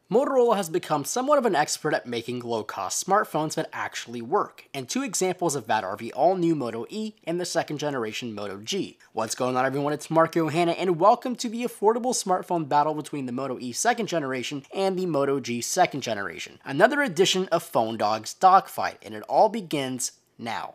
Motorola has become somewhat of an expert at making low-cost smartphones that actually work, and two examples of that are the all-new Moto E and the second generation Moto G. What's going on, everyone? It's Marco Hanna, and welcome to the affordable smartphone battle between the Moto E second generation and the Moto G second generation. Another edition of Phone Dog's Dogfight, and it all begins now.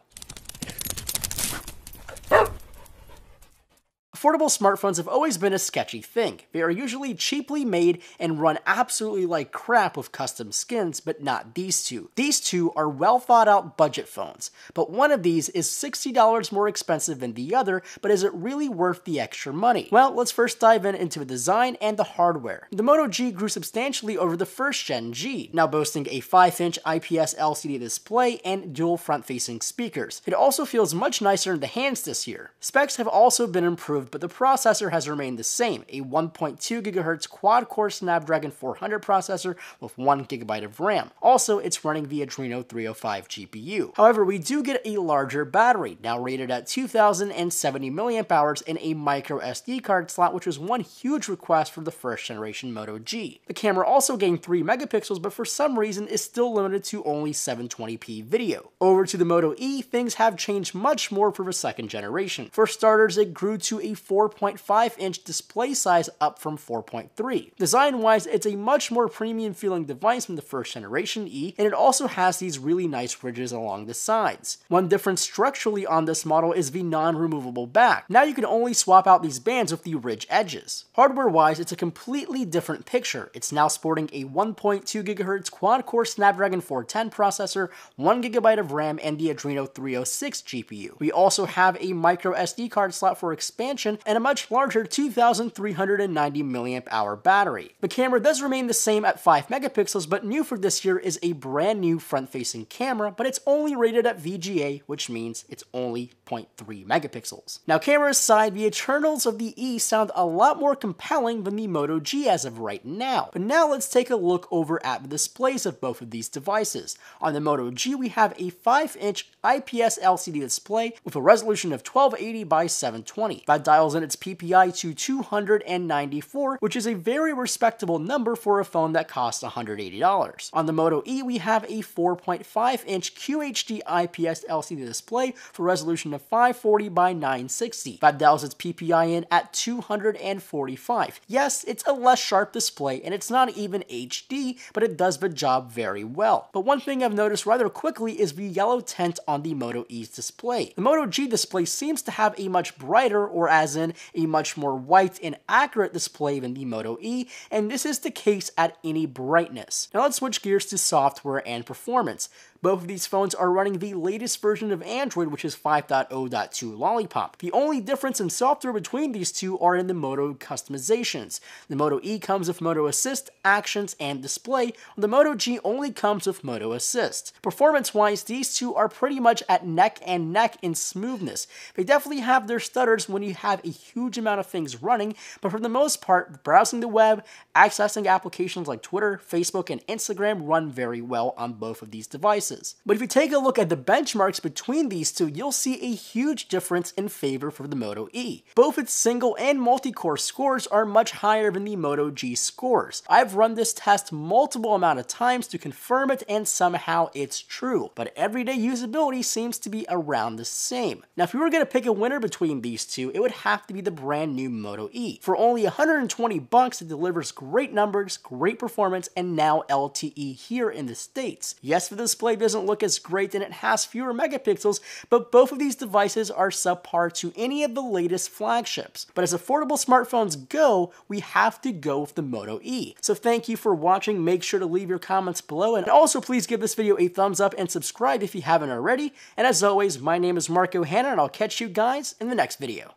Affordable smartphones have always been a sketchy thing. They are usually cheaply made and run absolutely like crap with custom skins, but not these two. These two are well thought out budget phones, but one of these is $60 more expensive than the other, but is it really worth the extra money? Well, let's first dive into the design and the hardware. The Moto G grew substantially over the first gen G, now boasting a 5-inch IPS LCD display and dual front-facing speakers. It also feels much nicer in the hands this year. Specs have also been improved, but the processor has remained the same, a 1.2 GHz quad-core Snapdragon 400 processor with 1 GB of RAM. Also, it's running the Adreno 305 GPU. However, we do get a larger battery, now rated at 2070 mAh and a micro SD card slot, which was one huge request for the first generation Moto G. The camera also gained 3 megapixels, but for some reason is still limited to only 720p video. Over to the Moto E, things have changed much more for the second generation. For starters, it grew to a 4.5-inch display size, up from 4.3. Design-wise, it's a much more premium feeling device from the first generation E, and it also has these really nice ridges along the sides. One difference structurally on this model is the non-removable back. Now you can only swap out these bands with the ridge edges. Hardware-wise, it's a completely different picture. It's now sporting a 1.2 GHz quad-core Snapdragon 410 processor, 1 GB of RAM, and the Adreno 306 GPU. We also have a micro SD card slot for expansion and a much larger 2390 mAh battery. The camera does remain the same at 5 megapixels, but new for this year is a brand new front-facing camera, but it's only rated at VGA, which means it's only 0.3 megapixels. Now, camera aside, the internals of the E sound a lot more compelling than the Moto G as of right now. But now let's take a look over at the displays of both of these devices. On the Moto G, we have a 5-inch IPS LCD display with a resolution of 1280 by 720. That dials in its PPI to 294, which is a very respectable number for a phone that costs $180. On the Moto E, we have a 4.5-inch QHD IPS LCD display for a resolution of 540 by 960. That dials its PPI in at 245. Yes, it's a less sharp display, and it's not even HD, but it does the job very well. But one thing I've noticed rather quickly is the yellow tint on the Moto E's display. The Moto G display seems to have a much brighter, or as in a much more white and accurate display than the Moto E, and this is the case at any brightness. Now let's switch gears to software and performance. Both of these phones are running the latest version of Android, which is 5.0.2 Lollipop. The only difference in software between these two are in the Moto customizations. The Moto E comes with Moto Assist, Actions, and Display, while the Moto G only comes with Moto Assist. Performance-wise, these two are pretty much at neck and neck in smoothness. They definitely have their stutters when you have a huge amount of things running, but for the most part, browsing the web, accessing applications like Twitter, Facebook, and Instagram run very well on both of these devices. But if you take a look at the benchmarks between these two, you'll see a huge difference in favor for the Moto E. Both its single and multi-core scores are much higher than the Moto G scores. I've run this test multiple amount of times to confirm it, and somehow it's true, but everyday usability seems to be around the same. Now, if you were going to pick a winner between these two, it would have to be the brand new Moto E. For only $120, it delivers great numbers, great performance, and now LTE here in the States. Yes, the display doesn't look as great and it has fewer megapixels, but both of these devices are subpar to any of the latest flagships. But as affordable smartphones go, we have to go with the Moto E. So thank you for watching. Make sure to leave your comments below, and also please give this video a thumbs up and subscribe if you haven't already. And as always, my name is Marco Hanna, and I'll catch you guys in the next video.